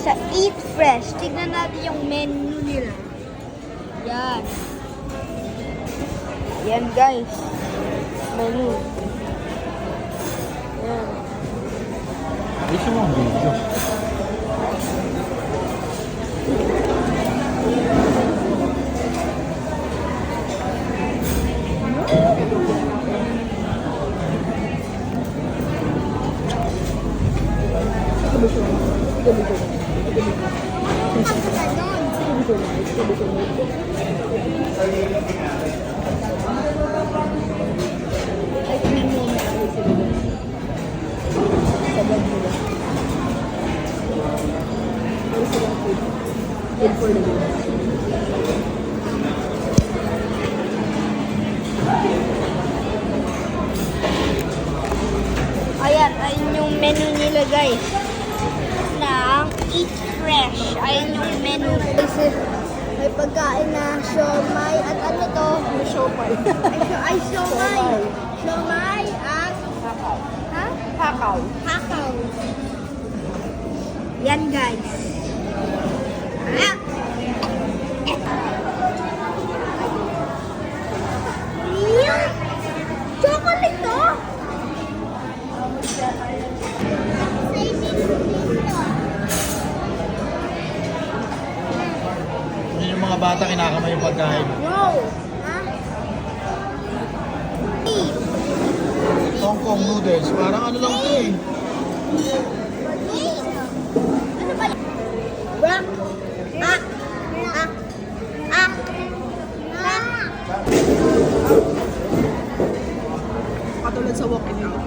sa Eat Fresh. Tignan natin yung menu nila. Yan. Yan guys. Menu. Yan. Ayusin mo ang video. Ayun yung menu nila guys. Ng Eat Fresh. Ayun yung menu. May pagkain na siomay at ano to? Siomay. Ay, siomay. Siomay at ha? Hakaw. Hakaw. Yan guys. Ah! Yung chocolate to? Yun yung mga bata kinakamay yung pagkain. Wow! Ha? Hong Kong noodles. Parang ano lang ito eh. Ano ba yan? Rock. Ah. Ah. Ah. Ah. Katulad sa walk-in out.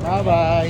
Bye-bye.